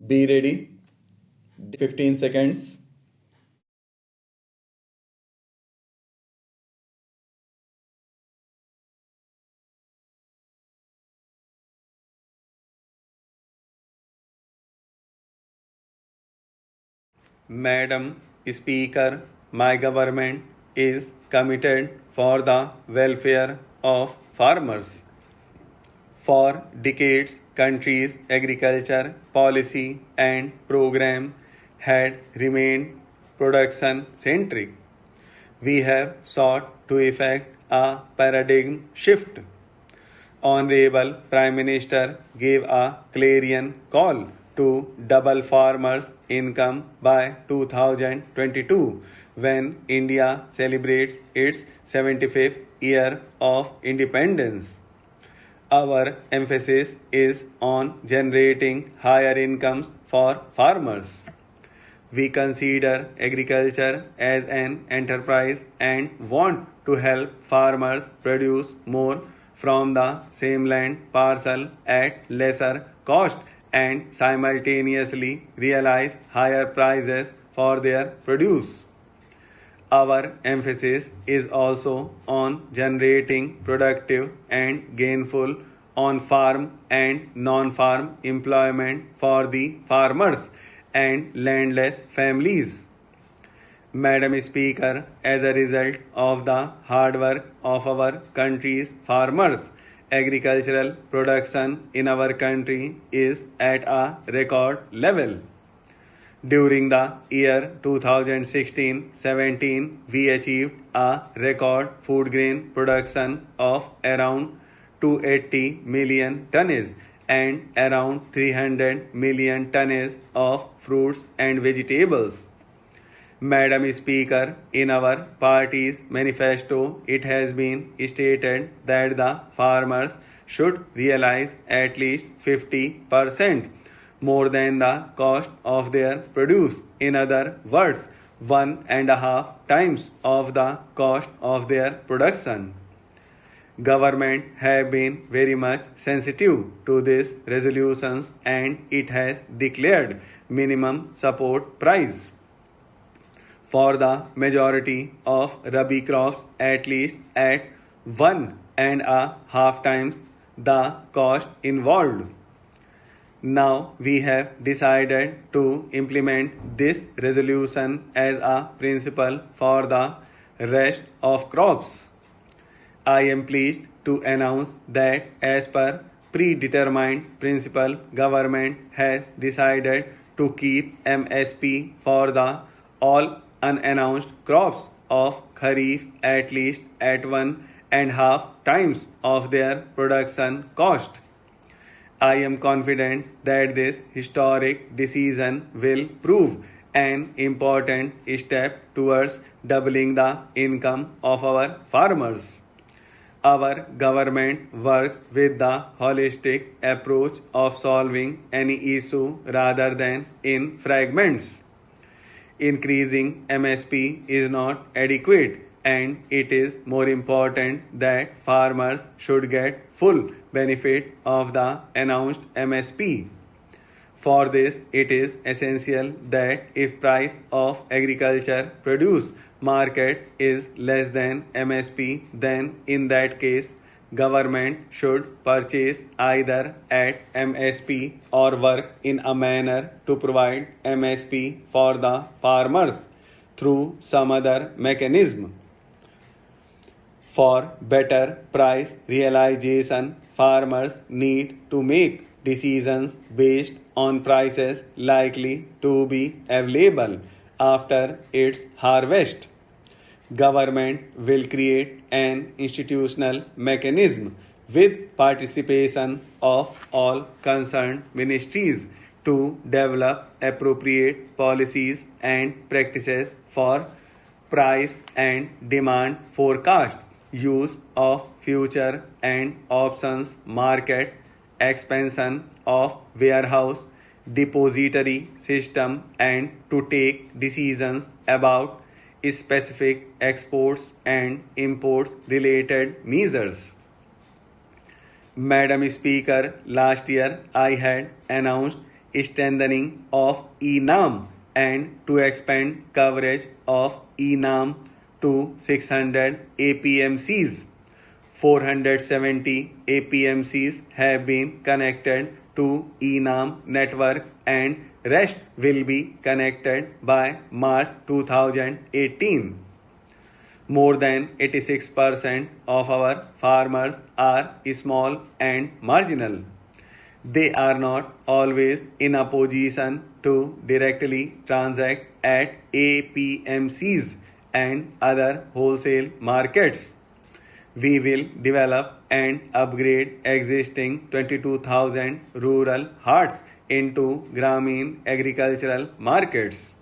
Be ready. 15 seconds. Madam Speaker, my government is committed for the welfare of farmers. For decades, country's agriculture policy and program had remained production centric. We have sought to effect a paradigm shift. Honorable Prime Minister gave a clarion call to double farmers' income by 2022 when India celebrates its 75th year of independence. Our emphasis is on generating higher incomes for farmers. We consider agriculture as an enterprise and want to help farmers produce more from the same land parcel at lesser cost and simultaneously realize higher prices for their produce. Our emphasis is also on generating productive and gainful on farm and non farm employment for the farmers and landless families. Madam Speaker, as a result of the hard work of our country's farmers, agricultural production in our country is at a record level. During the year 2016-17, we achieved a record food grain production of around 280 million tonnes and around 300 million tonnes of fruits and vegetables. Madam Speaker, in our party's manifesto, it has been stated that the farmers should realize at least 50% more than the cost of their produce. In other words, 1.5 times of the cost of their production. Government have been very much sensitive to these resolutions and it has declared minimum support price for the majority of Rabi crops at least at 1.5 times the cost involved. Now we have decided to implement this resolution as a principle for the rest of crops. I am pleased to announce that as per predetermined principle, government has decided to keep MSP for the all unannounced crops of Kharif at least at 1.5 times of their production cost. I am confident that this historic decision will prove an important step towards doubling the income of our farmers. Our government works with the holistic approach of solving any issue rather than in fragments. Increasing MSP is not adequate and it is more important that farmers should get full benefit of the announced MSP. For this, it is essential that if price of agriculture produce market is less than MSP, then in that case, government should purchase either at MSP or work in a manner to provide MSP for the farmers through some other mechanism. For better price realization, farmers need to make decisions based on prices likely to be available after its harvest. Government will create an institutional mechanism with participation of all concerned ministries to develop appropriate policies and practices for price and demand forecast, use of future and options market, expansion of warehouse depository system, and to take decisions about specific exports and imports related measures. Madam Speaker, last year I had announced strengthening of ENAM and to expand coverage of ENAM to 600 APMCs. 470 APMCs have been connected to ENAM network and rest will be connected by March 2018. More than 86% of our farmers are small and marginal. They are not always in a position to directly transact at APMCs and other wholesale markets. We will develop and upgrade existing 22,000 rural huts into Grameen agricultural markets.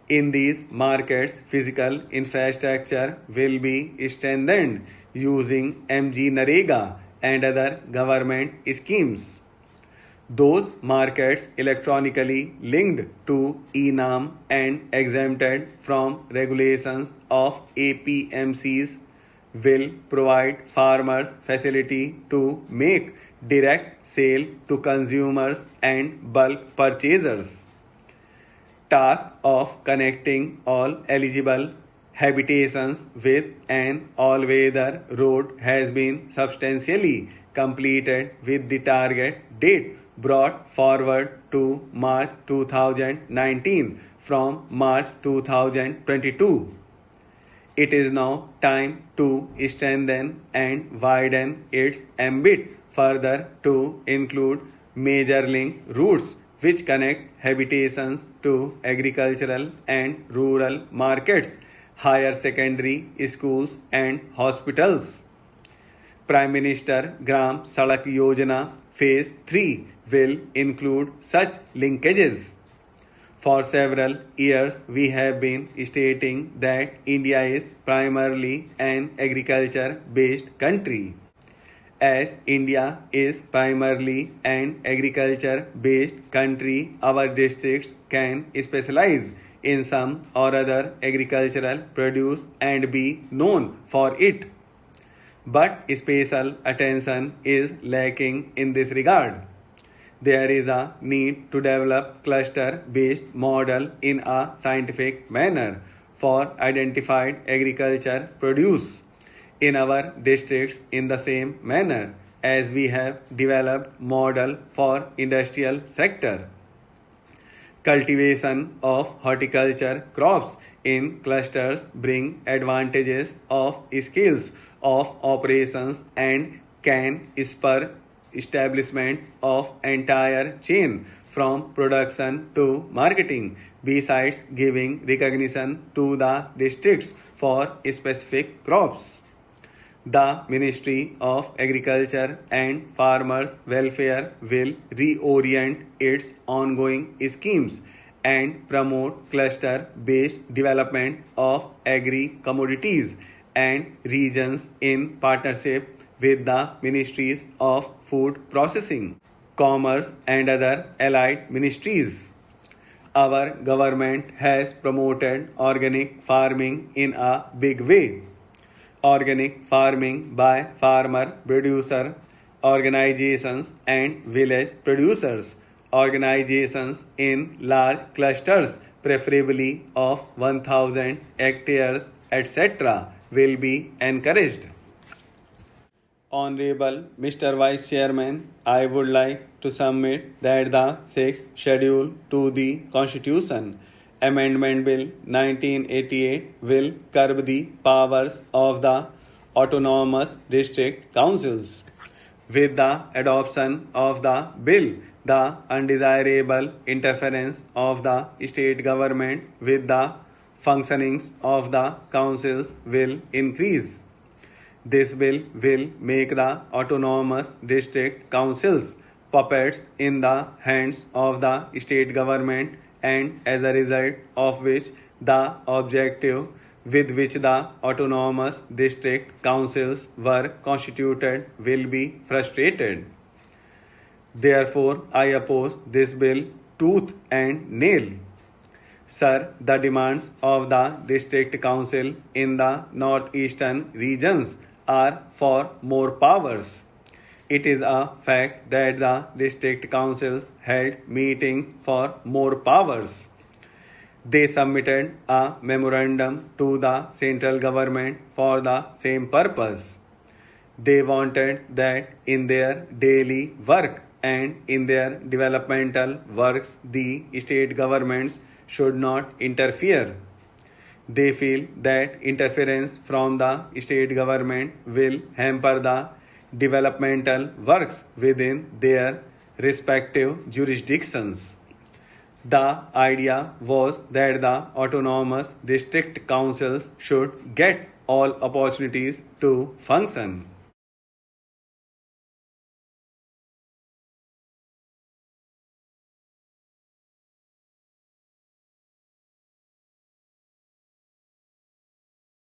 In these markets, physical infrastructure will be strengthened using MG Narega and other government schemes. Those markets electronically linked to ENAM and exempted from regulations of APMCs will provide farmers facility to make direct sale to consumers and bulk purchasers. Task of connecting all eligible habitations with an all-weather road has been substantially completed with the target date brought forward to March 2019 from March 2022. It is now time to strengthen and widen its ambit further to include major link routes which connect habitations to agricultural and rural markets, higher secondary schools and hospitals. Prime Minister Gram Sadak Yojana Phase 3 will include such linkages. For several years, we have been stating that India is primarily an agriculture-based country. As India is primarily an agriculture-based country, our districts can specialize in some or other agricultural produce and be known for it. But special attention is lacking in this regard. There is a need to develop cluster-based model in a scientific manner for identified agriculture produce in our districts in the same manner as we have developed model for industrial sector. Cultivation of horticulture crops in clusters bring advantages of skills of operations and can spur establishment of entire chain from production to marketing, besides giving recognition to the districts for specific crops. The Ministry of Agriculture and Farmers Welfare will reorient its ongoing schemes and promote cluster-based development of agri-commodities and regions in partnership with the Ministries of Food Processing, Commerce and other allied ministries. Our government has promoted organic farming in a big way. Organic farming by farmer producer organizations and village producers organizations in large clusters, preferably of 1,000 hectares, etc., will be encouraged. Honorable Mr. Vice Chairman, I would like to submit that the 6th schedule to the Constitution, Amendment Bill 1988, will curb the powers of the autonomous district councils. With the adoption of the bill, the undesirable interference of the state government with the functionings of the councils will increase. This bill will make the autonomous district councils puppets in the hands of the state government, and as a result of which the objective with which the autonomous district councils were constituted will be frustrated. Therefore, I oppose this bill tooth and nail. Sir, the demands of the district council in the northeastern regions are for more powers. It is a fact that the district councils held meetings for more powers. They submitted a memorandum to the central government for the same purpose. They wanted that in their daily work and in their developmental works, the state governments should not interfere. They feel that interference from the state government will hamper the developmental works within their respective jurisdictions. The idea was that the autonomous district councils should get all opportunities to function.